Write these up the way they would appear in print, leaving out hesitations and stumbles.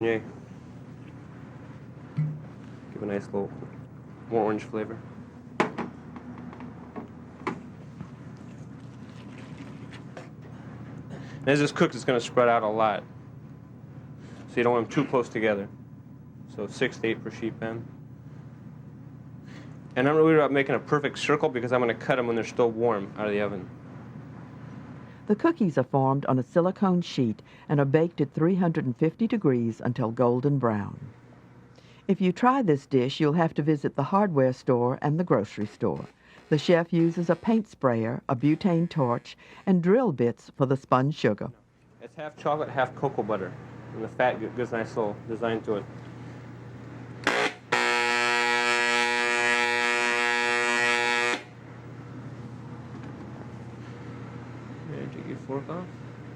Yay. Give a nice little more orange flavor. And as this cooks, it's going to spread out a lot. So you don't want them too close together. So 6 to 8 per sheet pan. And I'm really about making a perfect circle because I'm going to cut them when they're still warm out of the oven. The cookies are formed on a silicone sheet and are baked at 350 degrees until golden brown. If you try this dish, you'll have to visit the hardware store and the grocery store. The chef uses a paint sprayer, a butane torch, and drill bits for the spun sugar. It's half chocolate, half cocoa butter. And the fat gives a nice little design to it. And take your fork off.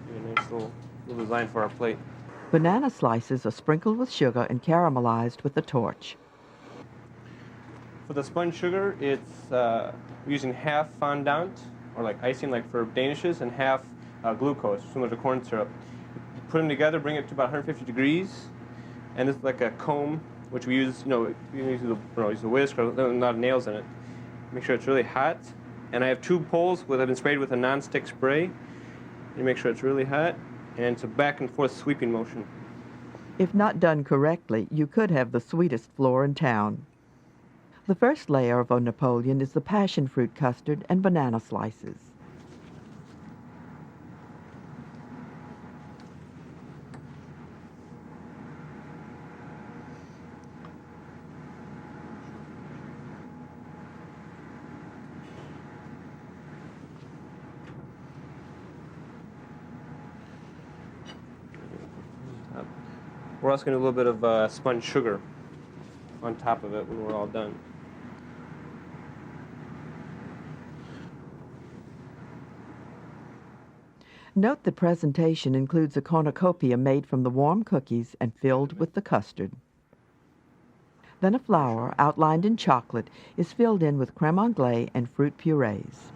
Get a nice little design for our plate. Banana slices are sprinkled with sugar and caramelized with a torch. For the spun sugar, it's using half fondant, or like icing like for danishes, and half glucose, similar to corn syrup. Put them together, bring it to about 150 degrees, and it's like a comb, which we use, you use a whisk or not nails in it. Make sure it's really hot. And I have 2 poles that have been sprayed with a non-stick spray. You make sure it's really hot, and it's a back and forth sweeping motion. If not done correctly, you could have the sweetest floor in town. The first layer of a Napoleon is the passion fruit custard and banana slices. We're also going to do a little bit of spun sugar on top of it when we're all done. Note the presentation includes a cornucopia made from the warm cookies and filled with the custard. Then a flower, outlined in chocolate, is filled in with creme anglaise and fruit purees.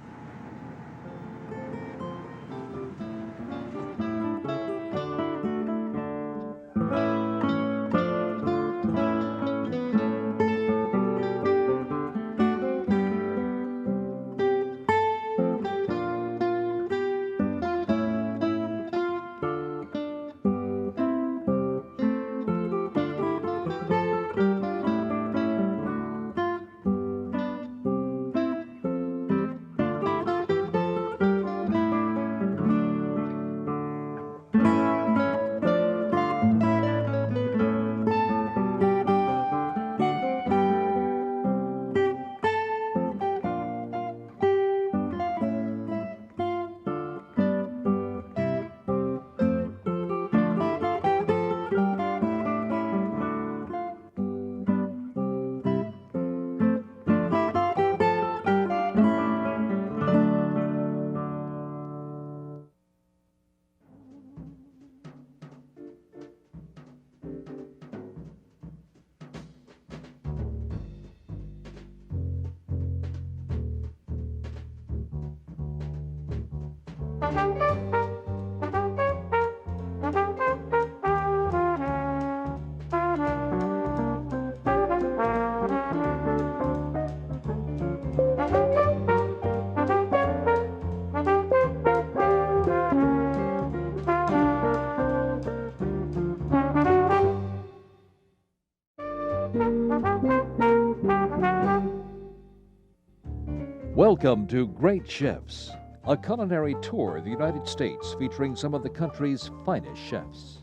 Welcome to Great Chefs, a culinary tour of the United States featuring some of the country's finest chefs.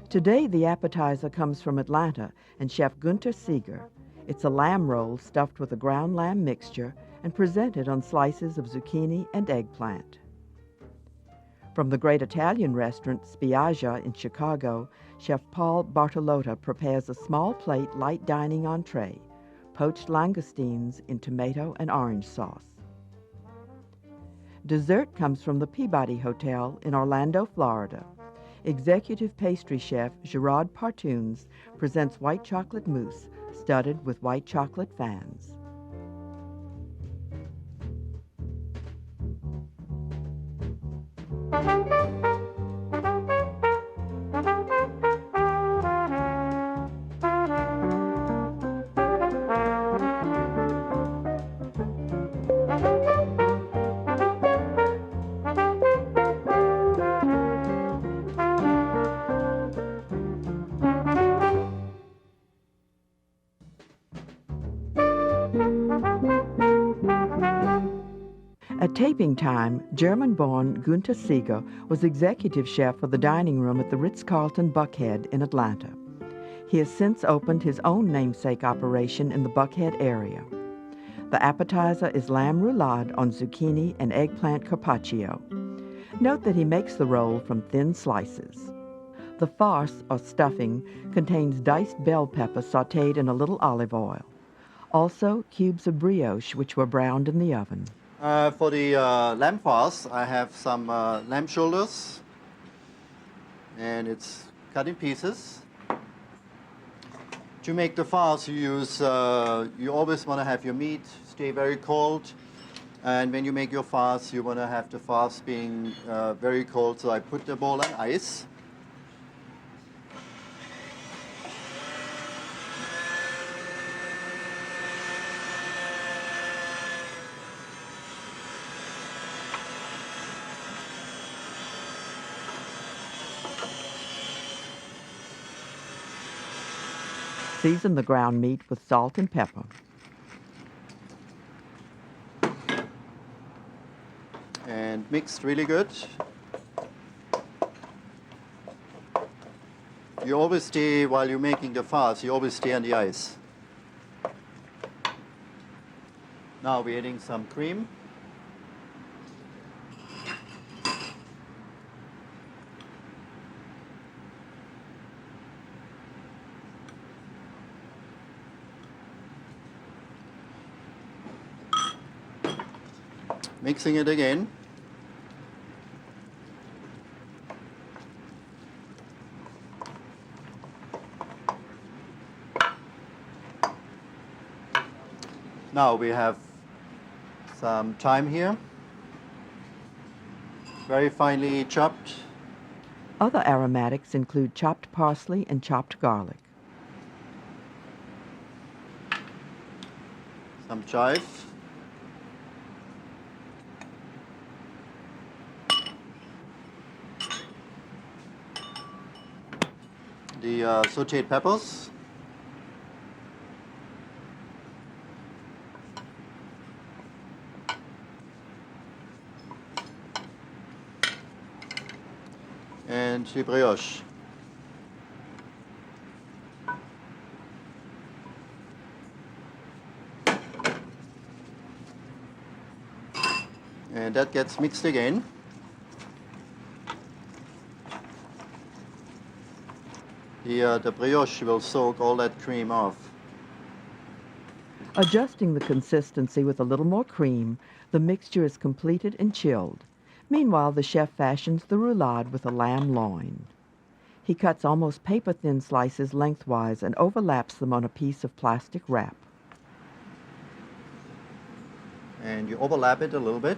Today, the appetizer comes from Atlanta and Chef Gunter Seeger. It's a lamb roll stuffed with a ground lamb mixture and presented on slices of zucchini and eggplant. From the great Italian restaurant Spiaggia in Chicago, Chef Paul Bartolotta prepares a small plate light dining entree, poached langoustines in tomato and orange sauce. Dessert comes from the Peabody Hotel in Orlando, Florida. Executive pastry chef Gerard Partunes presents white chocolate mousse studded with white chocolate fans. At taping time, German-born Günter Seeger was executive chef for the dining room at the Ritz-Carlton Buckhead in Atlanta. He has since opened his own namesake operation in the Buckhead area. The appetizer is lamb roulade on zucchini and eggplant carpaccio. Note that he makes the roll from thin slices. The farce, or stuffing, contains diced bell pepper sautéed in a little olive oil. Also, cubes of brioche, which were browned in the oven. For the lamb farce, I have some lamb shoulders, and it's cut in pieces. To make the farce, you always want to have your meat stay very cold, and when you make your farce, you want to have the farce being very cold. So I put the bowl on ice. Season the ground meat with salt and pepper. And mixed really good. You always stay, while you're making the farce, you always stay on the ice. Now we're adding some cream. Mixing it again. Now we have some thyme here, very finely chopped. Other aromatics include chopped parsley and chopped garlic. Some chive. The sauteed peppers. And the brioche. And that gets mixed again. The brioche will soak all that cream off. Adjusting the consistency with a little more cream, the mixture is completed and chilled. Meanwhile, the chef fashions the roulade with a lamb loin. He cuts almost paper-thin slices lengthwise and overlaps them on a piece of plastic wrap. And you overlap it a little bit.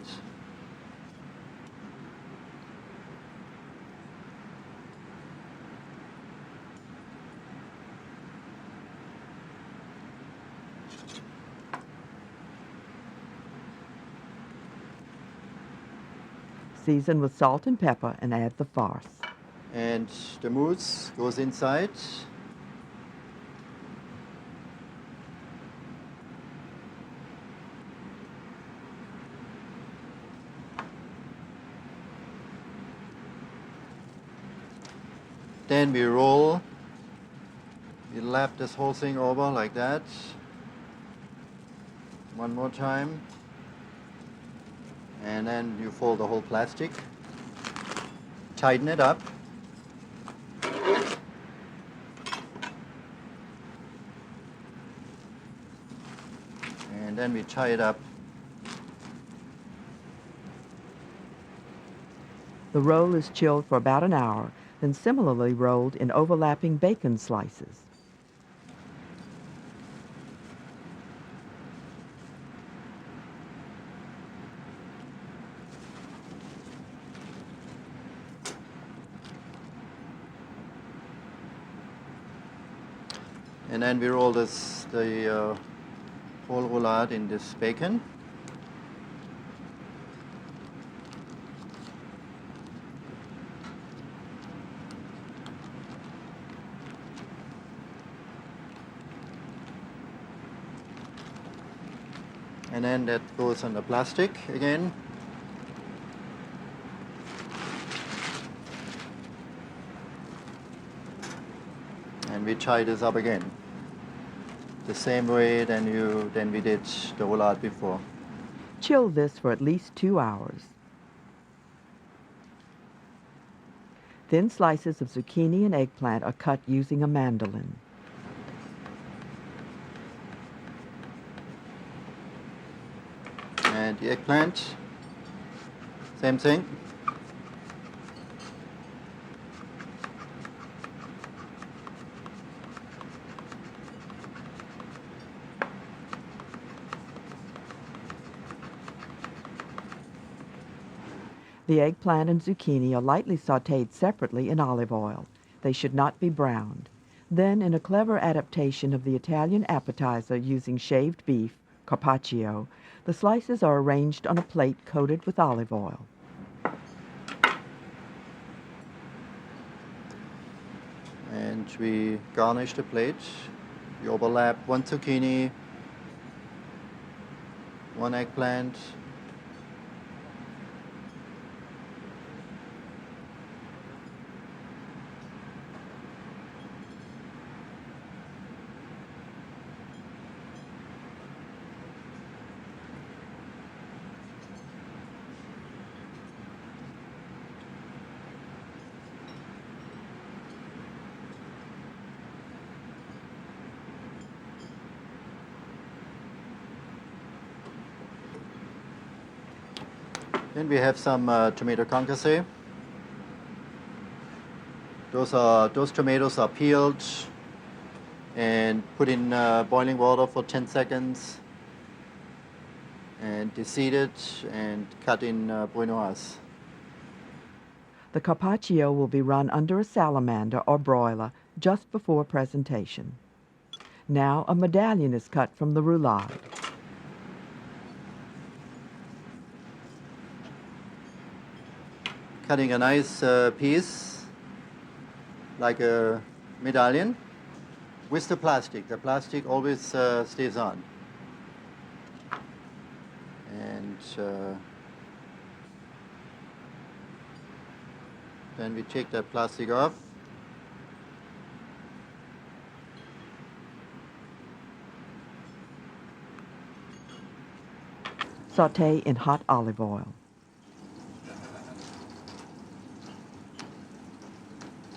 Season with salt and pepper and add the farce. And the mousse goes inside. Then we roll. We lap this whole thing over like that. One more time. And then you fold the whole plastic, tighten it up, and then we tie it up. The roll is chilled for about an hour, then similarly rolled in overlapping bacon slices. And then we roll the whole roulade in this bacon. And then that goes on the plastic again. And we tie this up again. The same way than we did the roulade before. Chill this for at least 2 hours. Thin slices of zucchini and eggplant are cut using a mandolin. And the eggplant, same thing. The eggplant and zucchini are lightly sautéed separately in olive oil. They should not be browned. Then, in a clever adaptation of the Italian appetizer using shaved beef, carpaccio, the slices are arranged on a plate coated with olive oil. And we garnish the plate. We overlap 1 zucchini, 1 eggplant, then we have some tomato concasse. Those tomatoes are peeled and put in boiling water for 10 seconds and de-seeded and cut in brunoise. The carpaccio will be run under a salamander or broiler just before presentation. Now a medallion is cut from the roulade. Cutting a nice piece, like a medallion, with the plastic. The plastic always stays on. And then we take that plastic off. Sauté in hot olive oil.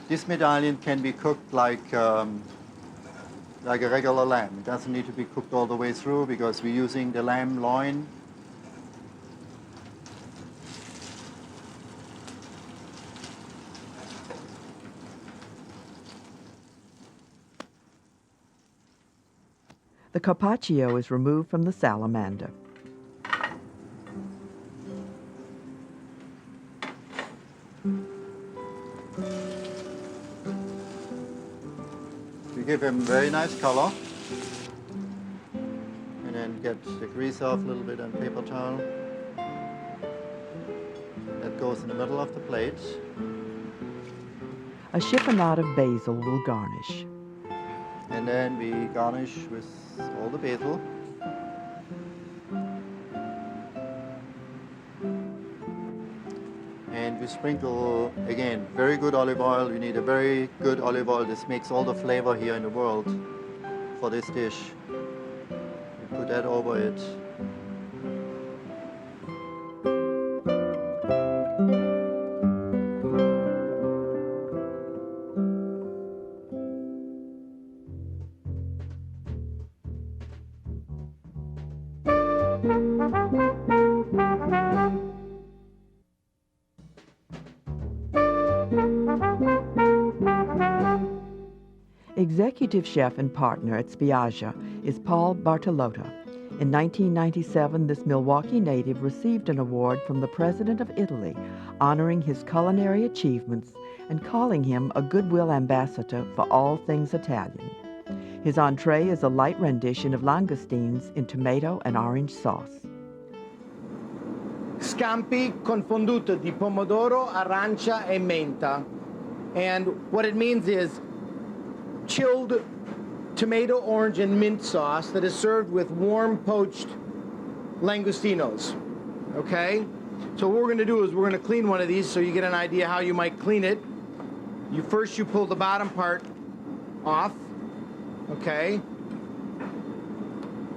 This medallion can be cooked like a regular lamb. It doesn't need to be cooked all the way through because we're using the lamb loin. The carpaccio is removed from the salamander. We give him very nice color. And then get the grease off a little bit on paper towel. That goes in the middle of the plate. A chiffonade of basil will garnish. And then we garnish with all the basil. And we sprinkle, again, very good olive oil. We need a very good olive oil. This makes all the flavor here in the world for this dish. We put that over it. Executive chef and partner at Spiaggia is Paul Bartolotta. In 1997, this Milwaukee native received an award from the President of Italy, honoring his culinary achievements and calling him a goodwill ambassador for all things Italian. His entree is a light rendition of langoustines in tomato and orange sauce. Scampi con fonduta di pomodoro, arancia, e menta. And what it means is chilled tomato, orange, and mint sauce that is served with warm poached langostinos. Okay? So what we're going to do is we're going to clean one of these so you get an idea how you might clean it. You pull the bottom part off. Okay?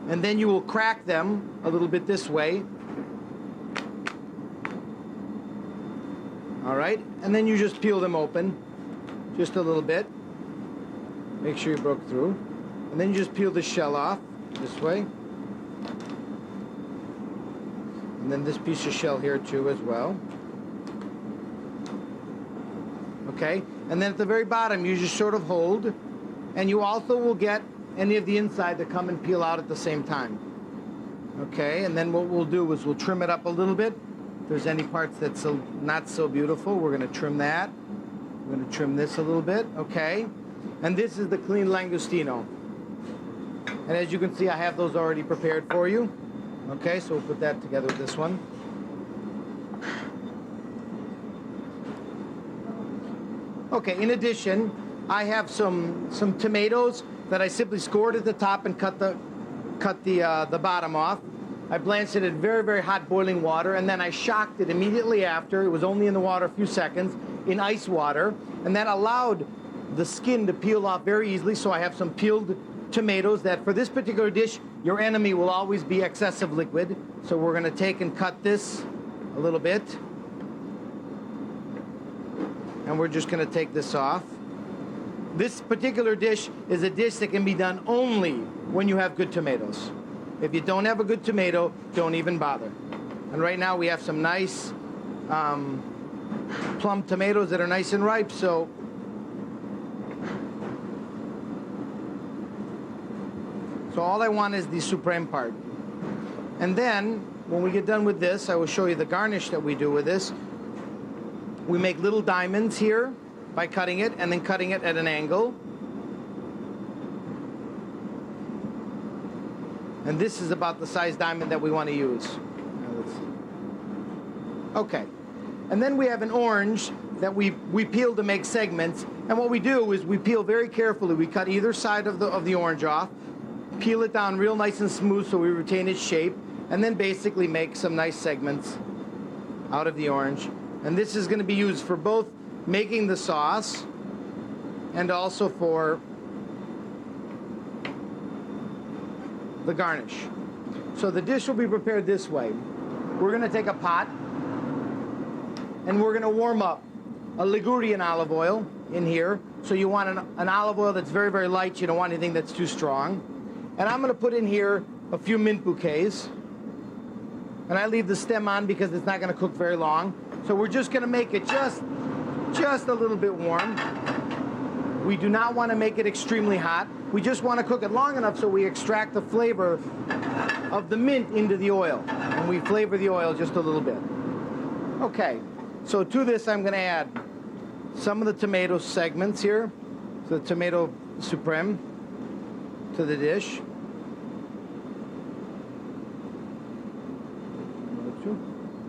And then you will crack them a little bit this way. All right? And then you just peel them open just a little bit. Make sure you broke through. And then you just peel the shell off this way. And then this piece of shell here too as well. Okay? And then at the very bottom you just sort of hold, and you also will get any of the inside to come and peel out at the same time. Okay? And then what we'll do is we'll trim it up a little bit. If there's any parts that's not so beautiful, we're going to trim that. We're going to trim this a little bit. Okay? And this is the clean langostino. And as you can see, I have those already prepared for you. Okay, so we'll put that together with this one. Okay, in addition, I have some tomatoes that I simply scored at the top and cut the bottom off. I blanched it in very, very hot boiling water, and then I shocked it immediately after. It was only in the water a few seconds, in ice water, and that allowed the skin to peel off very easily. So I have some peeled tomatoes that for this particular dish, your enemy will always be excessive liquid. So we're going to take and cut this a little bit. And we're just going to take this off. This particular dish is a dish that can be done only when you have good tomatoes. If you don't have a good tomato, don't even bother. And right now we have some nice plum tomatoes that are nice and ripe, so all I want is the supreme part. And then, when we get done with this, I will show you the garnish that we do with this. We make little diamonds here by cutting it, and then cutting it at an angle. And this is about the size diamond that we want to use. Okay. And then we have an orange that we peel to make segments. And what we do is we peel very carefully. We cut either side of the orange off, peel it down real nice and smooth so we retain its shape, and then basically make some nice segments out of the orange. And this is going to be used for both making the sauce and also for the garnish. So the dish will be prepared this way. We're going to take a pot and we're going to warm up a Ligurian olive oil in here. So you want an olive oil that's very, very light. You don't want anything that's too strong. And I'm going to put in here a few mint bouquets. And I leave the stem on because it's not going to cook very long. So we're just going to make it just a little bit warm. We do not want to make it extremely hot. We just want to cook it long enough so we extract the flavor of the mint into the oil. And we flavor the oil just a little bit. Okay, so to this I'm going to add some of the tomato segments here. So the tomato supreme to the dish.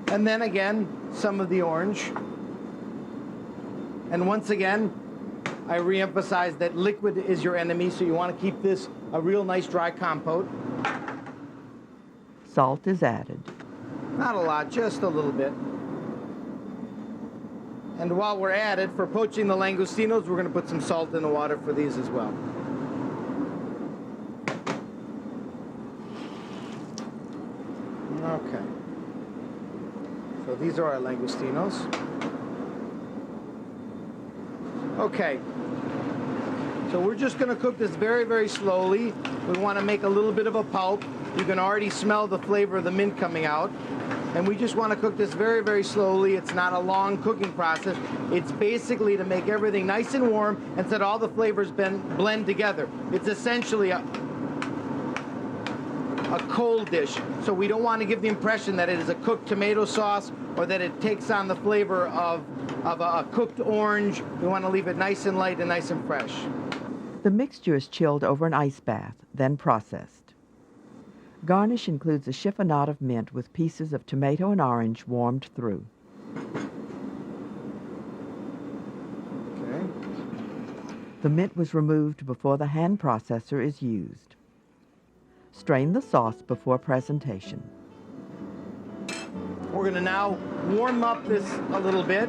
And then again, some of the orange. And once again, I re-emphasize that liquid is your enemy, so you want to keep this a real nice dry compote. Salt is added. Not a lot, just a little bit. And while we're at it, for poaching the langostinos, we're going to put some salt in the water for these as well. Okay. So these are our langostinos. Okay. So we're just going to cook this very, very slowly. We want to make a little bit of a pulp. You can already smell the flavor of the mint coming out. And we just want to cook this very, very slowly. It's not a long cooking process. It's basically to make everything nice and warm and so that all the flavors blend together. It's essentially a cold dish. So we don't want to give the impression that it is a cooked tomato sauce or that it takes on the flavor of a cooked orange. We want to leave it nice and light and nice and fresh. The mixture is chilled over an ice bath, then processed. Garnish includes a chiffonade of mint with pieces of tomato and orange warmed through. Okay. The mint was removed before the hand processor is used. Strain the sauce before presentation. We're going to now warm up this a little bit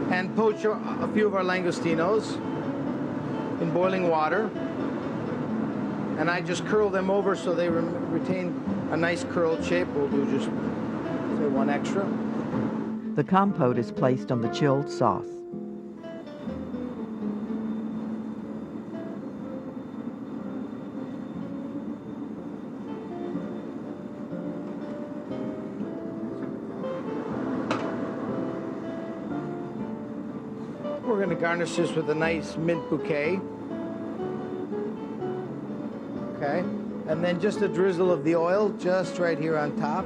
and poach a few of our langostinos in boiling water. And I just curl them over so they retain a nice curled shape. We'll do just, say, one extra. The compote is placed on the chilled sauce. We're going to garnish this with a nice mint bouquet. Okay, and then just a drizzle of the oil just right here on top.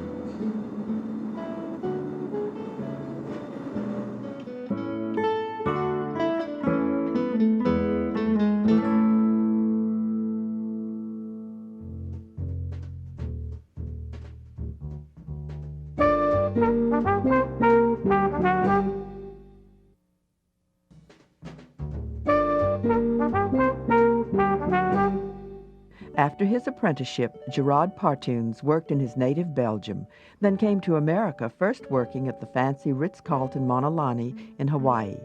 After his apprenticeship, Gerard Partunes worked in his native Belgium, then came to America, first working at the fancy Ritz-Carlton Monolani in Hawaii,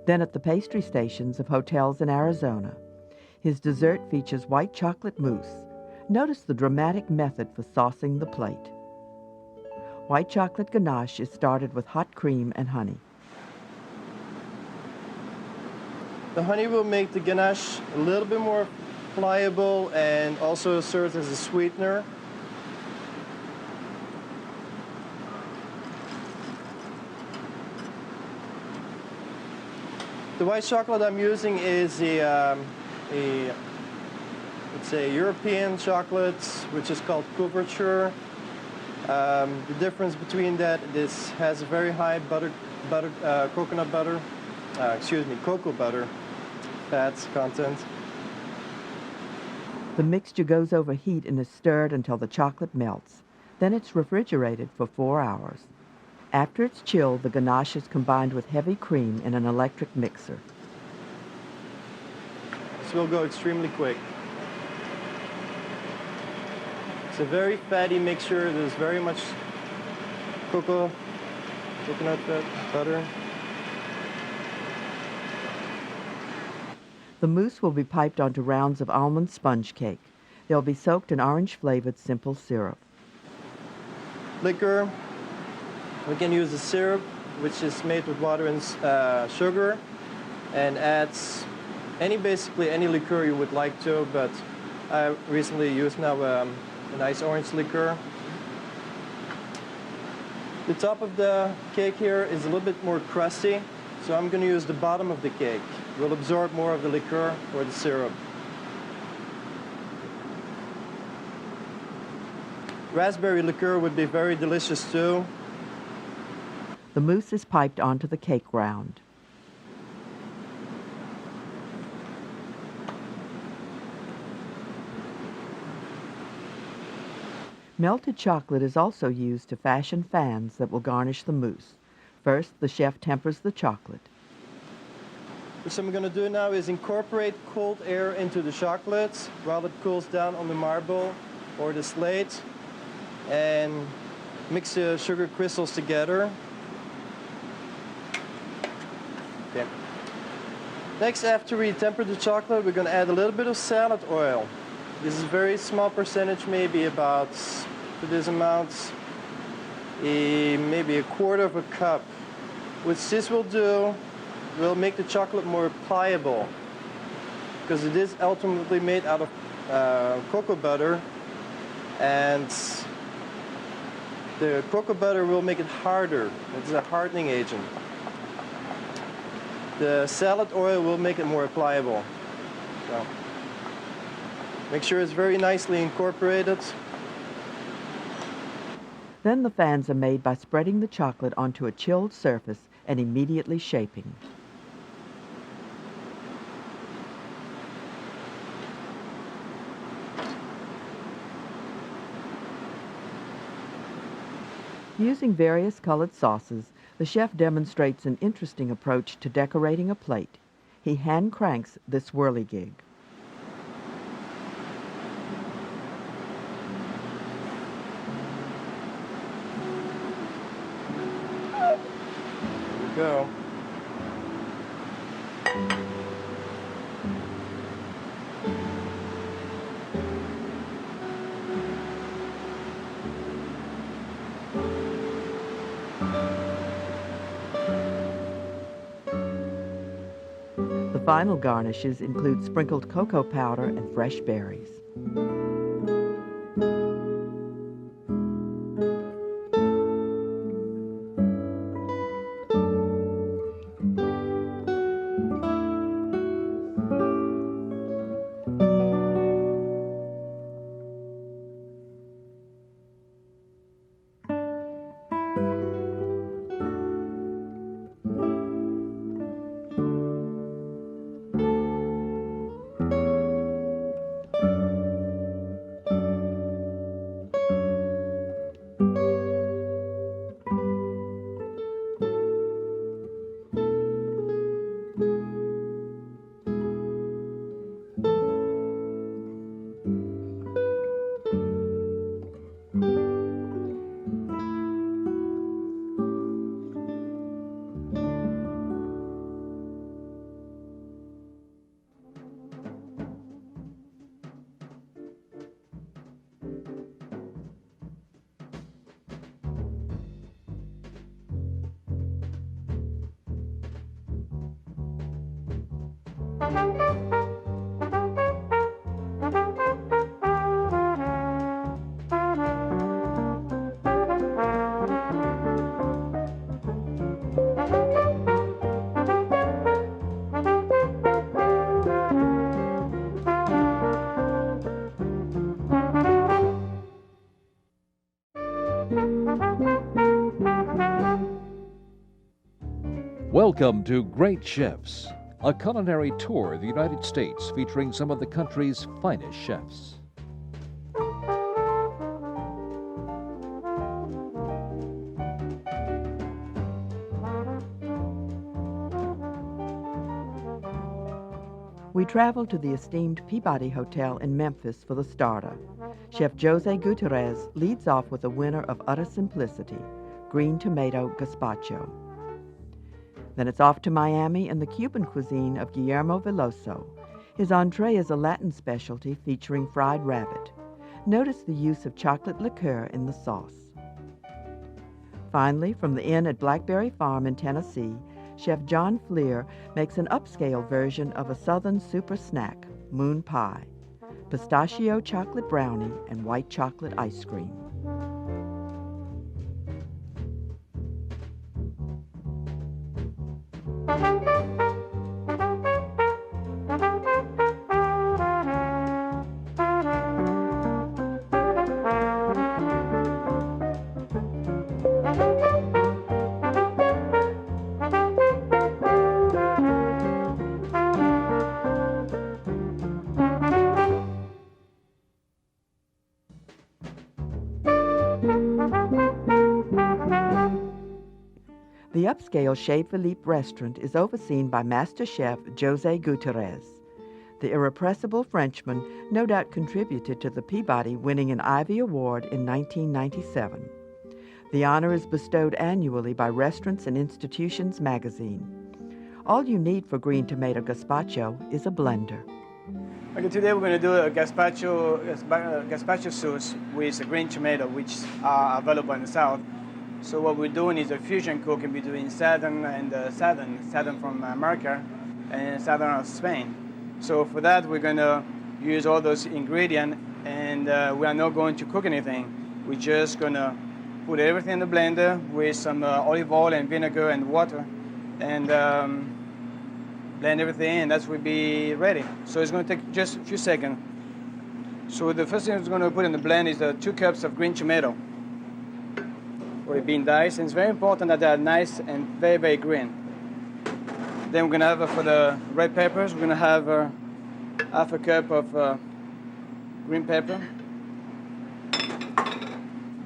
then at the pastry stations of hotels in Arizona. His dessert features white chocolate mousse. Notice the dramatic method for saucing the plate. White chocolate ganache is started with hot cream and honey. The honey will make the ganache a little bit more pliable and also serves as a sweetener. The white chocolate I'm using is it's a European chocolate, which is called couverture. The difference between that, this has a very high coconut butter, cocoa butter fats content. The mixture goes over heat and is stirred until the chocolate melts. Then it's refrigerated for 4 hours. After it's chilled, the ganache is combined with heavy cream in an electric mixer. This will go extremely quick. It's a very fatty mixture. There's very much coconut fat, butter. The mousse will be piped onto rounds of almond sponge cake. They'll be soaked in orange-flavored simple syrup. Liquor. We can use a syrup, which is made with water and sugar, and adds basically any liqueur you would like to, but I recently used now a nice orange liqueur. The top of the cake here is a little bit more crusty, so I'm going to use the bottom of the cake. It will absorb more of the liqueur or the syrup. Raspberry liqueur would be very delicious too. The mousse is piped onto the cake round. Melted chocolate is also used to fashion fans that will garnish the mousse. First, the chef tempers the chocolate. What I'm going to do now is incorporate cold air into the chocolate while it cools down on the marble or the slate, and mix the sugar crystals together. Okay. Next, after we temper the chocolate, we're going to add a little bit of salad oil. This is a very small percentage, maybe about, for this amount, maybe 1/4 of a cup. What this will do, will make the chocolate more pliable, because it is ultimately made out of cocoa butter, and the cocoa butter will make it harder. It's a hardening agent. The salad oil will make it more pliable. So, make sure it's very nicely incorporated. Then the fans are made by spreading the chocolate onto a chilled surface and immediately shaping. Using various colored sauces, the chef demonstrates an interesting approach to decorating a plate. He hand cranks this whirligig. Here we go. The final garnishes include sprinkled cocoa powder and fresh berries. Welcome to Great Chefs, a culinary tour of the United States featuring some of the country's finest chefs. We travel to the esteemed Peabody Hotel in Memphis for the starter. Chef Jose Gutierrez leads off with a winner of utter simplicity, green tomato gazpacho. Then it's off to Miami and the Cuban cuisine of Guillermo Veloso. His entree is a Latin specialty featuring fried rabbit. Notice the use of chocolate liqueur in the sauce. Finally, from the inn at Blackberry Farm in Tennessee, Chef John Fleer makes an upscale version of a southern super snack, moon pie, pistachio chocolate brownie and white chocolate ice cream. The upscale Chez Philippe restaurant is overseen by Master Chef Jose Gutierrez. The irrepressible Frenchman no doubt contributed to the Peabody winning an Ivy Award in 1997. The honor is bestowed annually by Restaurants and Institutions magazine. All you need for green tomato gazpacho is a blender. Okay, today we're going to do a gazpacho sauce with a green tomato, which are available in the south. So what we're doing is a fusion cooking between southern and southern from America and southern of Spain. So for that we're going to use all those ingredients, and we are not going to cook anything. We're just going to put everything in the blender with some olive oil and vinegar and water, and blend everything, and that will be ready. So it's going to take just a few seconds. So the first thing we're going to put in the blend is 2 cups of green tomato. Already been diced, and it's very important that they are nice and very, very green. Then we're going to have for the red peppers, we're going to have half a cup of green pepper.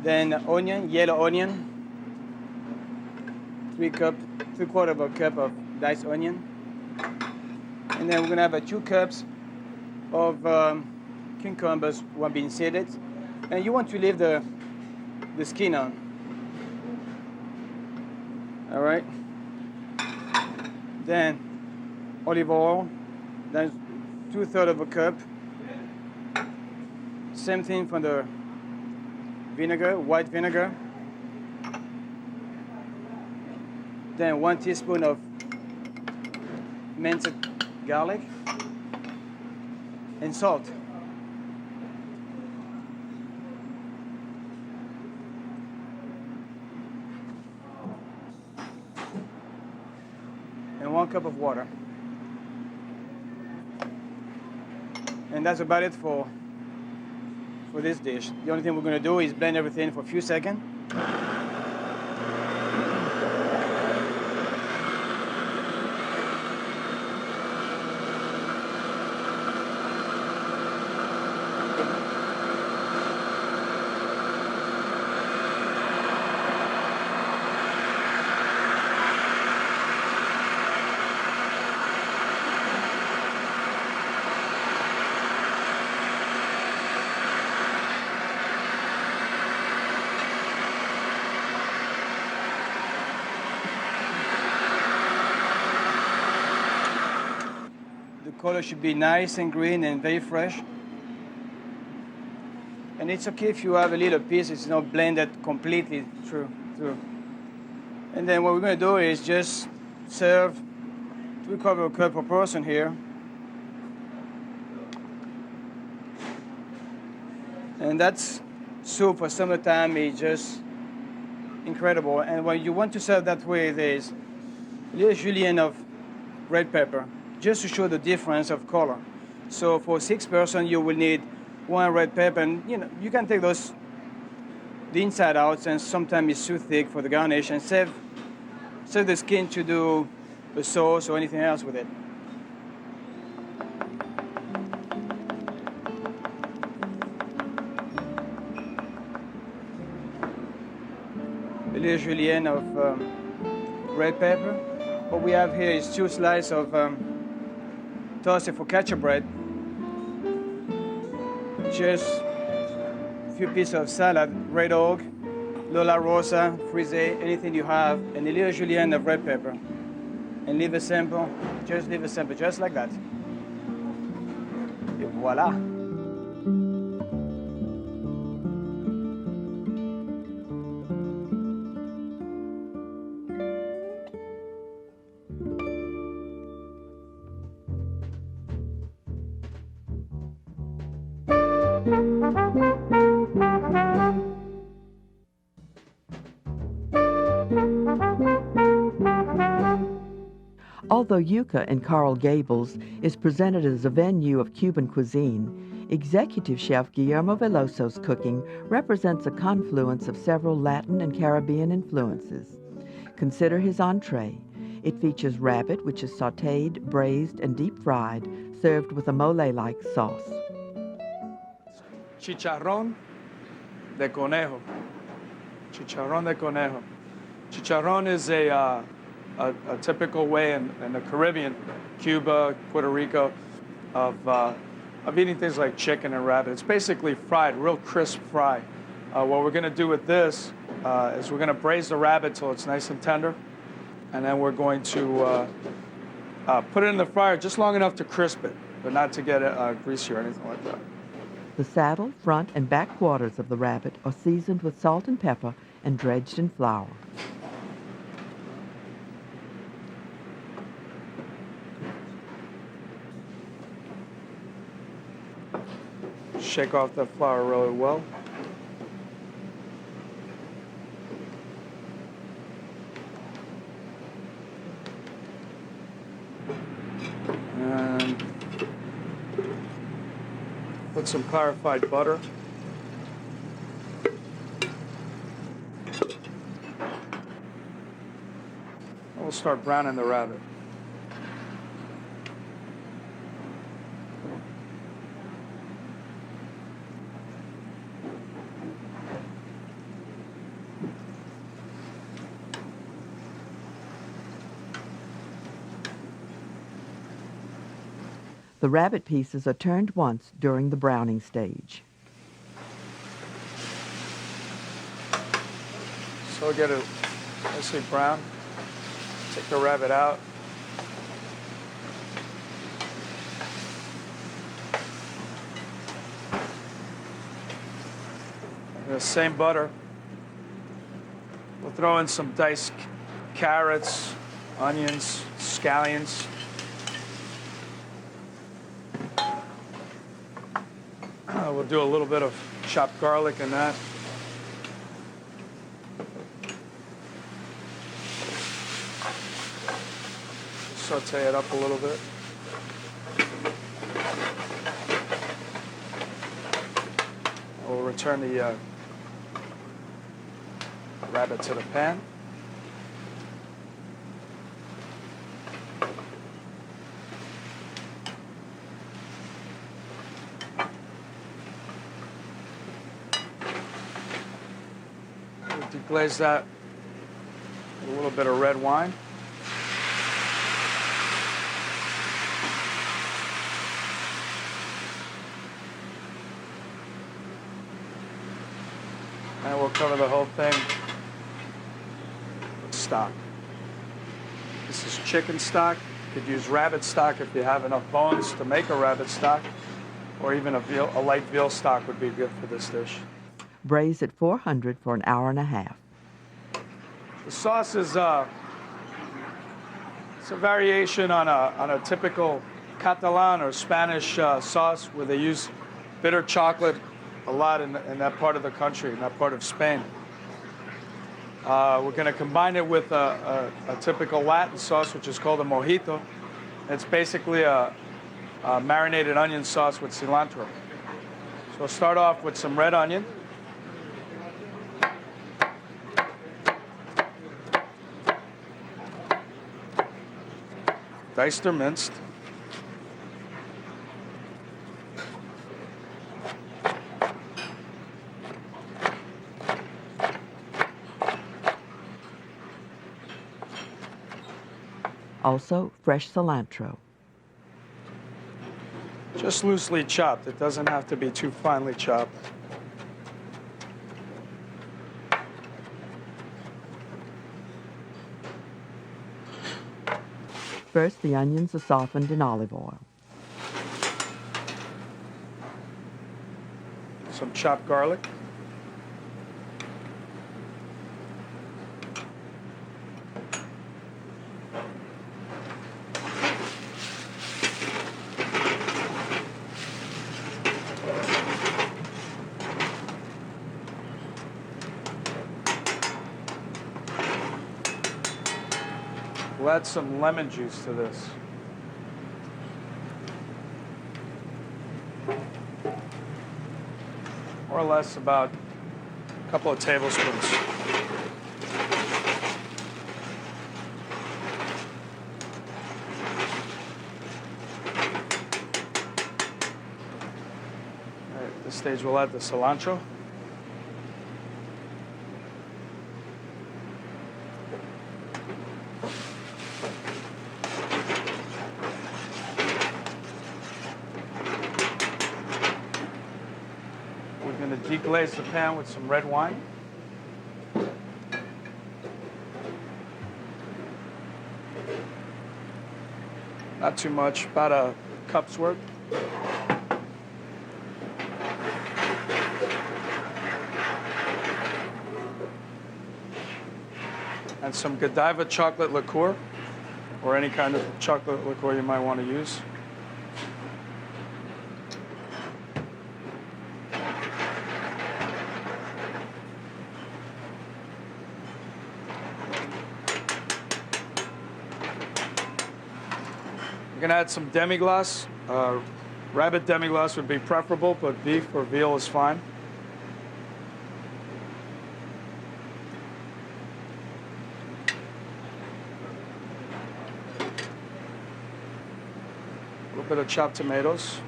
Then onion, yellow onion. 3/4 of a cup of diced onion. And then we're gonna have 2 cups of cucumbers, one being seeded. And you want to leave the skin on. All right. Then olive oil, then 2/3 of a cup. Same thing for the vinegar, white vinegar. Then 1 teaspoon of minced garlic and salt. And 1 cup of water. And that's about it for this dish. The only thing we're going to do is blend everything for a few seconds. Color should be nice and green and very fresh. And it's okay if you have a little piece, it's not blended completely through. And then what we're going to do is just serve 3/4 cup per person here. And that's soup for summertime is just incredible. And when you want to serve that way, there's a little julienne of red pepper, just to show the difference of color. So for 6 persons, you will need 1 red pepper, and you can take the inside out, and sometimes it's too thick for the garnish, and save the skin to do the sauce or anything else with it. A little julienne of red pepper. What we have here is 2 slices of toasted focaccia bread, just a few pieces of salad, red oak, Lola Rosa, frisée, anything you have, and a little julienne of red pepper. And leave it simple, just like that. Et voila. Although Yucca in Coral Gables is presented as a venue of Cuban cuisine, executive chef Guillermo Veloso's cooking represents a confluence of several Latin and Caribbean influences. Consider his entree. It features rabbit, which is sautéed, braised, and deep-fried, served with a mole-like sauce. Chicharrón de conejo. Chicharrón de conejo. Chicharrón is a typical way in the Caribbean, Cuba, Puerto Rico, of eating things like chicken and rabbit. It's basically fried, real crisp fry. What we're going to do with this is we're going to braise the rabbit till it's nice and tender, and then we're going to put it in the fryer just long enough to crisp it, but not to get it greasy or anything like that. The saddle, front, and back quarters of the rabbit are seasoned with salt and pepper and dredged in flour. Shake off the flour really well. And put some clarified butter. We'll start browning the rabbit. The rabbit pieces are turned once during the browning stage. So get it nicely brown. Take the rabbit out. In the same butter, we'll throw in some diced carrots, onions, scallions. We'll do a little bit of chopped garlic in that. Saute it up a little bit. We'll return the rabbit to the pan. We'll deglaze that with a little bit of red wine. And we'll cover the whole thing with stock. This is chicken stock. You could use rabbit stock if you have enough bones to make a rabbit stock, or even a light veal stock would be good for this dish. Braise at 400 for an hour and a half. The sauce is it's a variation on a typical Catalan or Spanish sauce where they use bitter chocolate a lot in that part of the country, in that part of Spain. We're going to combine it with a typical Latin sauce, which is called a mojito. It's basically a marinated onion sauce with cilantro. So we'll start off with some red onion. Diced or minced. Also, fresh cilantro. Just loosely chopped. It doesn't have to be too finely chopped. First, the onions are softened in olive oil. Some chopped garlic. We'll add some lemon juice to this. More or less about a couple of tablespoons. All right, at this stage we'll add the cilantro. Deglaze the pan with some red wine. Not too much, about a cup's worth. And some Godiva chocolate liqueur, or any kind of chocolate liqueur you might want to use. We're going to add some demi-glace. Rabbit demi-glace would be preferable, but beef or veal is fine. A little bit of chopped tomatoes.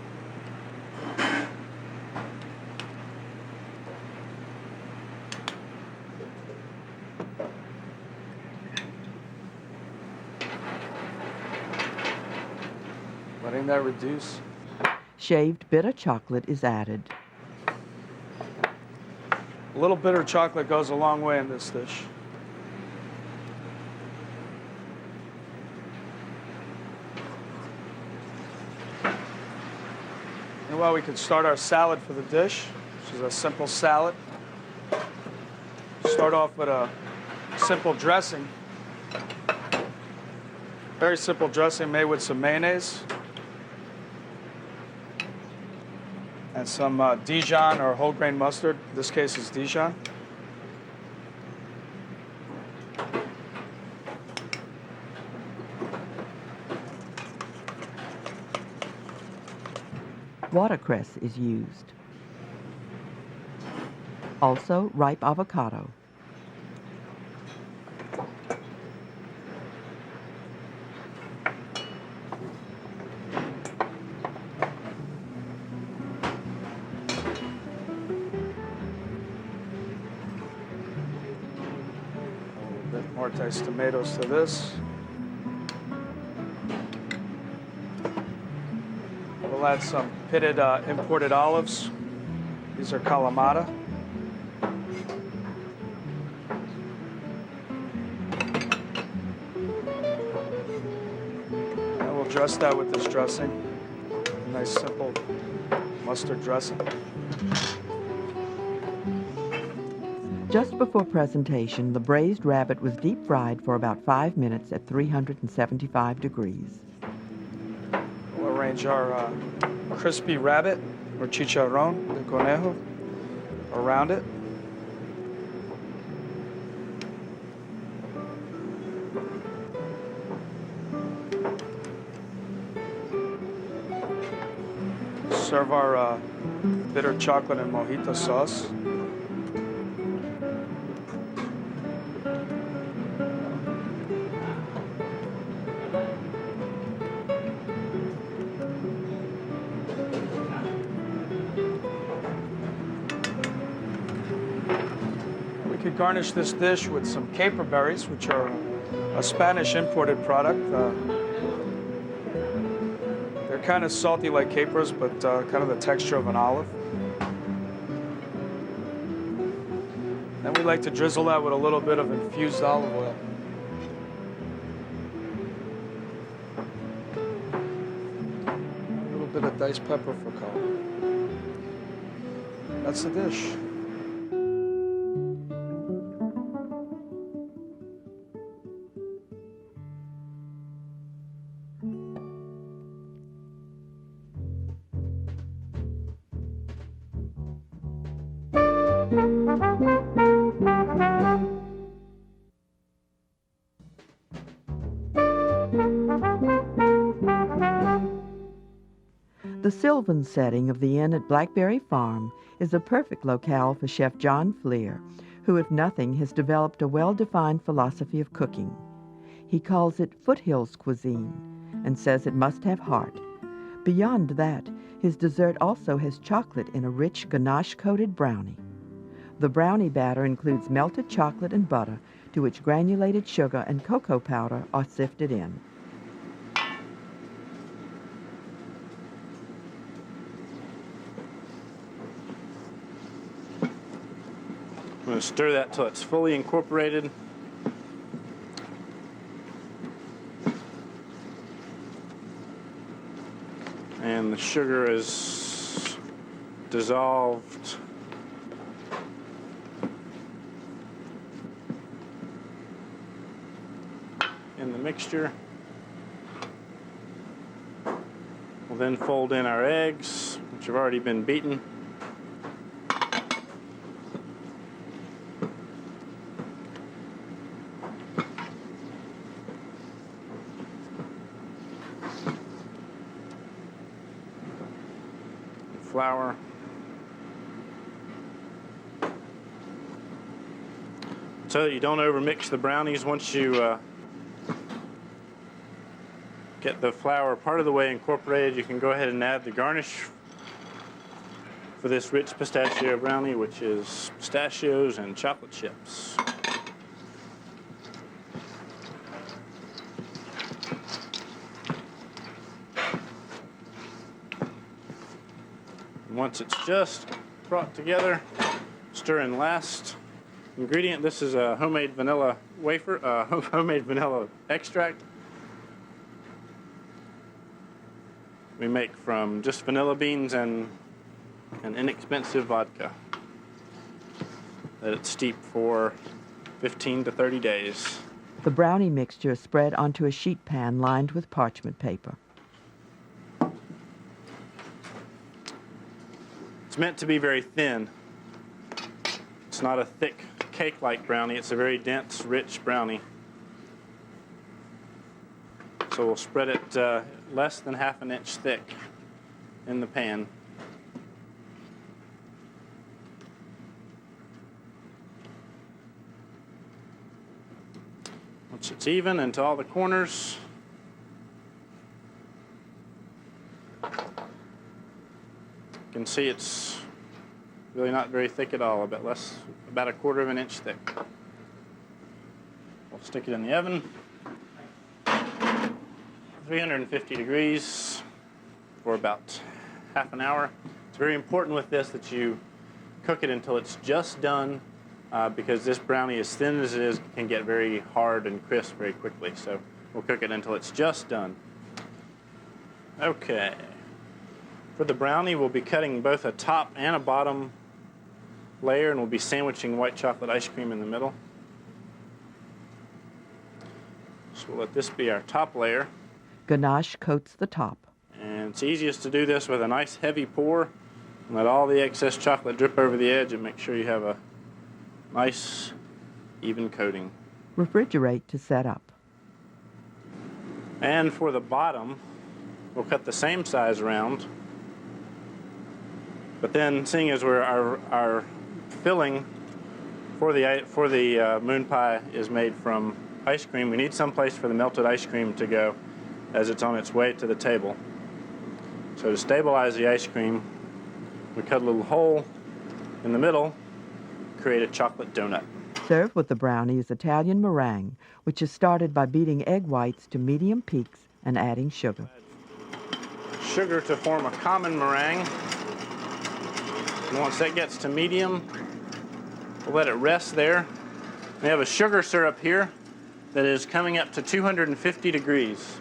letting that reduce. Shaved bitter chocolate is added. A little bitter chocolate goes a long way in this dish. And well, we could start our salad for the dish, which is a simple salad. Start off with a simple dressing. Very simple dressing made with some mayonnaise and some Dijon or whole grain mustard. In this case is Dijon. Watercress is used. Also, ripe avocado. A bit more diced tomatoes to this. We'll add some pitted imported olives. These are Kalamata. And we'll dress that with this dressing. A nice simple mustard dressing. Just before presentation, the braised rabbit was deep fried for about 5 minutes at 375 degrees. We'll arrange our crispy rabbit, or chicharrón de conejo, around it. Serve our bitter chocolate and mojito sauce. We could garnish this dish with some caper berries, which are a Spanish imported product. They're kind of salty like capers, but kind of the texture of an olive. Then we like to drizzle that with a little bit of infused olive oil. A little bit of diced pepper for color. That's the dish. The sylvan setting of the inn at Blackberry Farm is a perfect locale for Chef John Fleer, who, if nothing, has developed a well-defined philosophy of cooking. He calls it foothills cuisine and says it must have heart. Beyond that, his dessert also has chocolate in a rich ganache-coated brownie. The brownie batter includes melted chocolate and butter, to which granulated sugar and cocoa powder are sifted in. I'm going to stir that till it's fully incorporated. And the sugar is dissolved. In the mixture. We'll then fold in our eggs, which have already been beaten. Flour. So that you don't overmix the brownies. Once you get the flour part of the way incorporated, you can go ahead and add the garnish for this rich pistachio brownie, which is pistachios and chocolate chips. Once it's just brought together, stir in last ingredient. This is a homemade vanilla wafer, homemade vanilla extract. We make from just vanilla beans and an inexpensive vodka. Let it steep for 15 to 30 days. The brownie mixture is spread onto a sheet pan lined with parchment paper. It's meant to be very thin. It's not a thick cake-like brownie. It's a very dense, rich brownie. So we'll spread it less than half an inch thick in the pan. Once it's even into all the corners, you can see it's really not very thick at all, about a quarter of an inch thick. We'll stick it in the oven, 350 degrees for about half an hour. It's very important with this that you cook it until it's just done, because this brownie, as thin as it is, can get very hard and crisp very quickly. So we'll cook it until it's just done. Okay. For the brownie, we'll be cutting both a top and a bottom layer, and we'll be sandwiching white chocolate ice cream in the middle. So we'll let this be our top layer. Ganache coats the top. And it's easiest to do this with a nice heavy pour and let all the excess chocolate drip over the edge and make sure you have a nice, even coating. Refrigerate to set up. And for the bottom, we'll cut the same size round. But then, seeing as our filling for the moon pie is made from ice cream, we need some place for the melted ice cream to go as it's on its way to the table. So to stabilize the ice cream, we cut a little hole in the middle, create a chocolate donut. Served with the brownie is Italian meringue, which is started by beating egg whites to medium peaks and adding sugar. Sugar to form a common meringue. And once that gets to medium, we'll let it rest there. We have a sugar syrup here that is coming up to 250 degrees.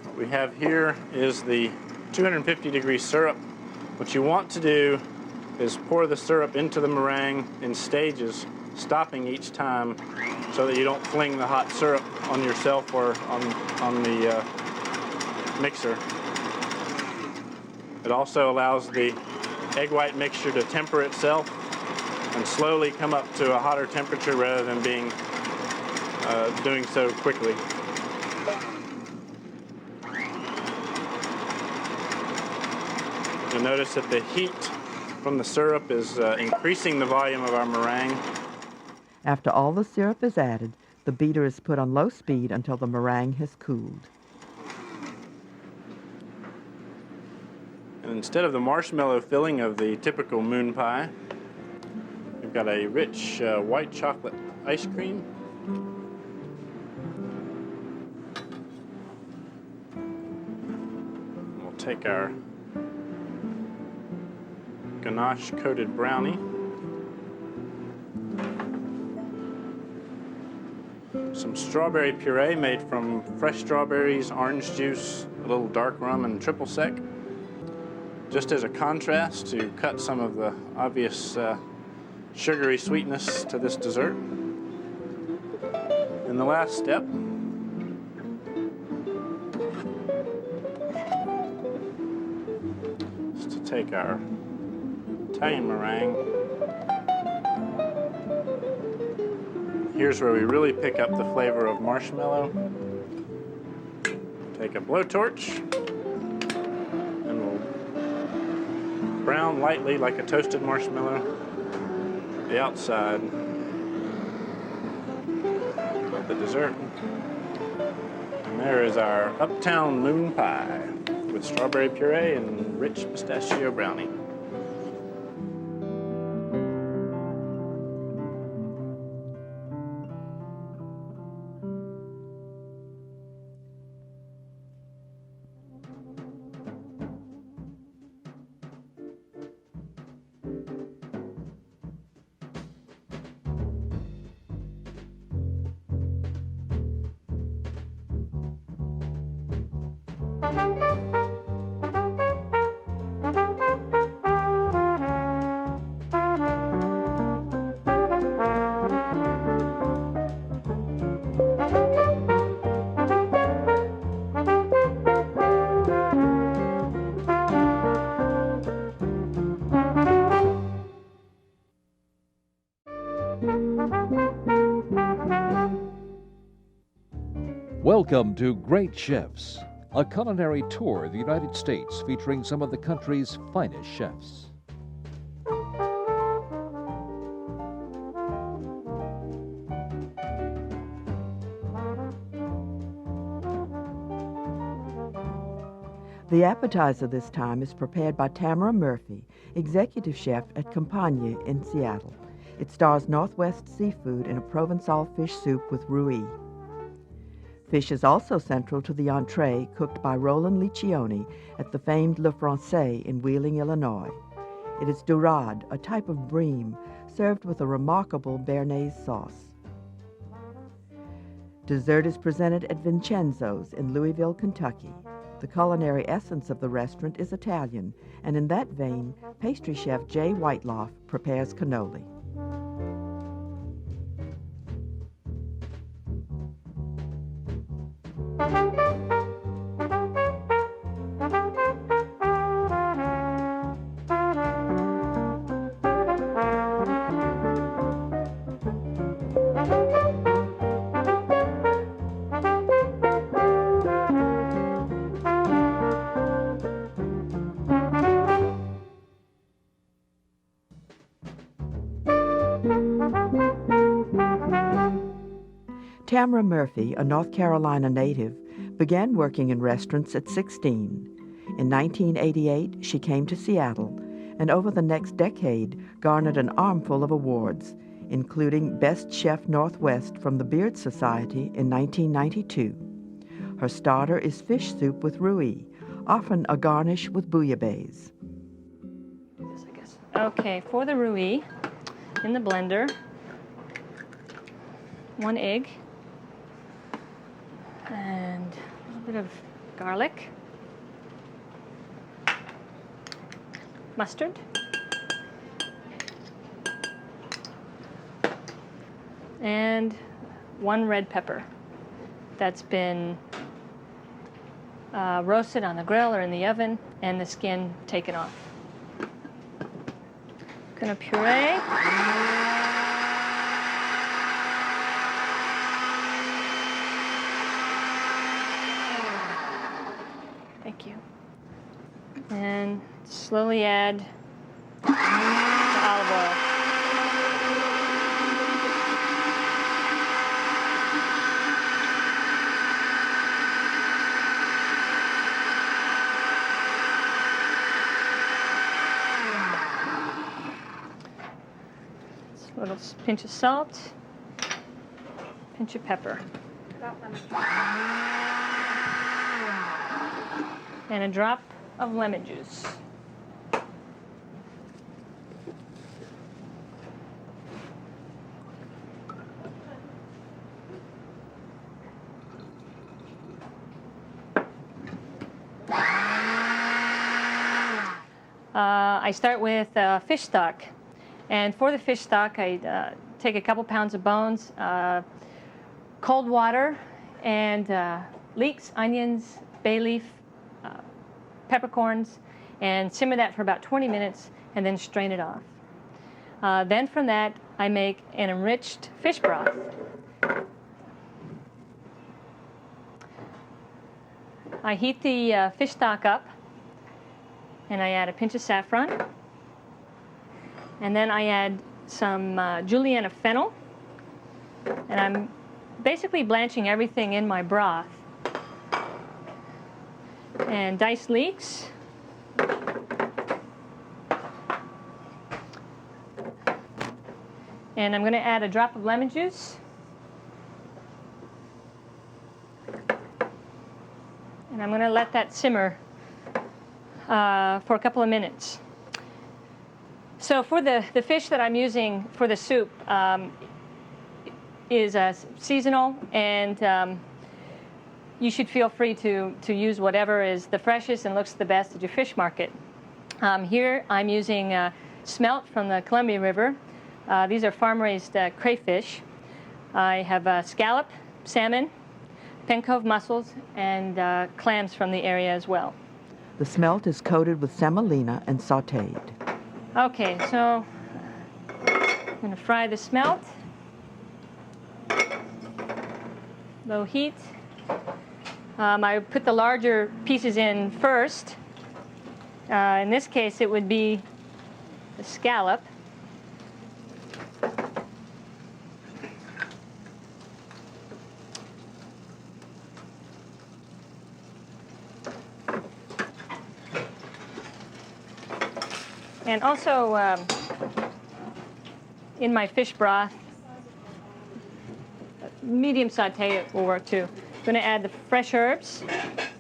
What we have here is the 250 degree syrup. What you want to do is pour the syrup into the meringue in stages, stopping each time so that you don't fling the hot syrup on yourself or on the mixer. It also allows the egg white mixture to temper itself and slowly come up to a hotter temperature rather than doing so quickly. You'll notice that the heat from the syrup is increasing the volume of our meringue. After all the syrup is added, the beater is put on low speed until the meringue has cooled. And instead of the marshmallow filling of the typical moon pie, we've got a rich white chocolate ice cream. We'll take our ganache-coated brownie, some strawberry puree made from fresh strawberries, orange juice, a little dark rum, and triple sec, just as a contrast to cut some of the obvious sugary sweetness to this dessert. In the last step, is to take our Italian meringue. Here's where we really pick up the flavor of marshmallow. Take a blowtorch and we'll brown lightly like a toasted marshmallow the outside of the dessert. And there is our Uptown Moon Pie with strawberry puree and rich pistachio brownie. Welcome to Great Chefs, a culinary tour of the United States featuring some of the country's finest chefs. The appetizer this time is prepared by Tamara Murphy, executive chef at Campagne in Seattle. It stars Northwest seafood in a Provençal fish soup with roux. Fish is also central to the entree cooked by Roland Liccioni at the famed Le Francais in Wheeling, Illinois. It is dorade, a type of bream, served with a remarkable béarnaise sauce. Dessert is presented at Vincenzo's in Louisville, Kentucky. The culinary essence of the restaurant is Italian, and in that vein, pastry chef Jay Whiteloff prepares cannoli. Tamara Murphy, a North Carolina native, began working in restaurants at 16. In 1988, she came to Seattle, and over the next decade garnered an armful of awards, including Best Chef Northwest from the Beard Society in 1992. Her starter is fish soup with roux, often a garnish with bouillabaisse. Okay, for the roux, in the blender, 1 egg, and a little bit of garlic, mustard, and 1 red pepper that's been roasted on the grill or in the oven and the skin taken off. Gonna puree. Thank you. And slowly add the olive oil. A little pinch of salt, pinch of pepper. And a drop of lemon juice. I start with fish stock. And for the fish stock, I take a couple pounds of bones, cold water, and leeks, onions, bay leaf, peppercorns, and simmer that for about 20 minutes and then strain it off. Then from that, I make an enriched fish broth. I heat the fish stock up, and I add a pinch of saffron. And then I add some julienne of fennel. And I'm basically blanching everything in my broth. And diced leeks. And I'm going to add a drop of lemon juice. And I'm going to let that simmer for a couple of minutes. So for the fish that I'm using for the soup is seasonal, and you should feel free to use whatever is the freshest and looks the best at your fish market. Here I'm using smelt from the Columbia River. These are farm-raised crayfish. I have scallop, salmon, Pen Cove mussels, and clams from the area as well. The smelt is coated with semolina and sautéed. Okay, so I'm going to fry the smelt. Low heat. I put the larger pieces in first. In this case, it would be the scallop. And also, in my fish broth, medium saute will work too. I'm going to add the fresh herbs.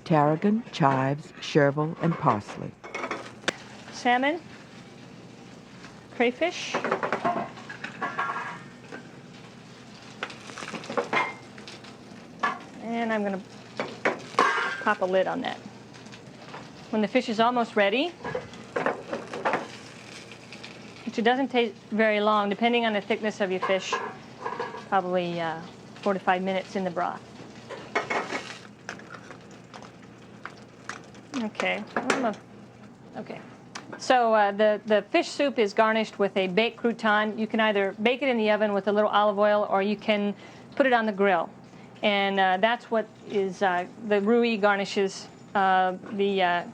Tarragon, chives, chervil, and parsley. Salmon, crayfish, and I'm going to pop a lid on that. When the fish is almost ready, which it doesn't take very long, depending on the thickness of your fish, probably 4 to 5 minutes in the broth. Okay. Okay. So the fish soup is garnished with a baked crouton. You can either bake it in the oven with a little olive oil, or you can put it on the grill. And that's what is the roux garnishes the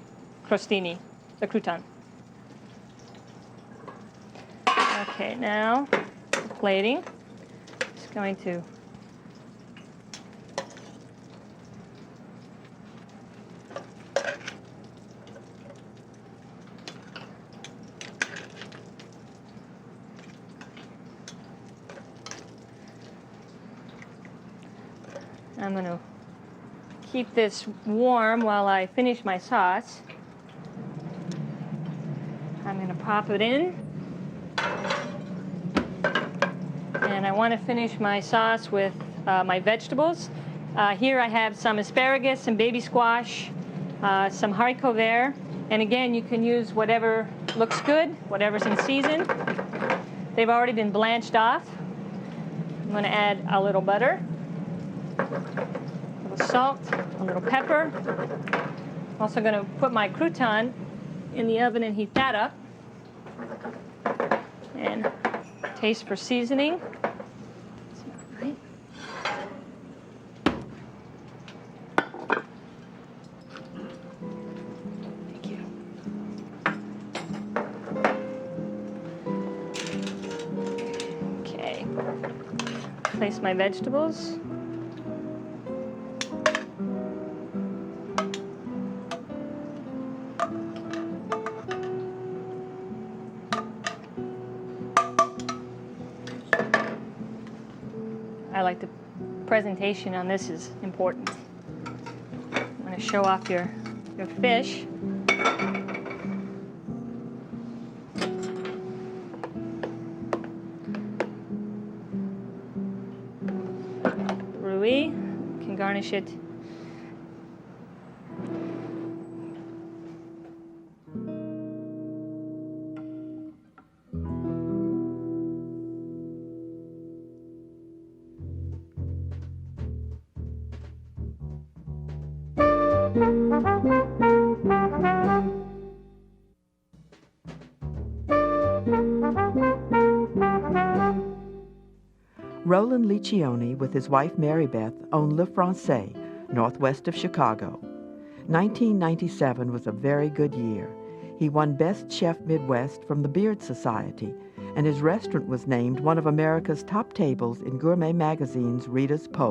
crostini, the crouton. Okay, now the plating. Just going to I'm going to keep this warm while I finish my sauce. I'm going to pop it in. And I want to finish my sauce with my vegetables. Here I have some asparagus, some baby squash, some haricot vert. And again, you can use whatever looks good, whatever's in season. They've already been blanched off. I'm going to add a little butter, a little salt, a little pepper. I'm also going to put my crouton in the oven and heat that up. And taste for seasoning. Right. Thank you. Okay. Place my vegetables. I like the presentation on this is important. I'm going to show off your fish. Roux, can garnish it. Roland Liccione with his wife Mary Beth owned Le Francais, northwest of Chicago. 1997 was a very good year. He won Best Chef Midwest from the Beard Society, and his restaurant was named one of America's top tables in Gourmet Magazine's Reader's Poll.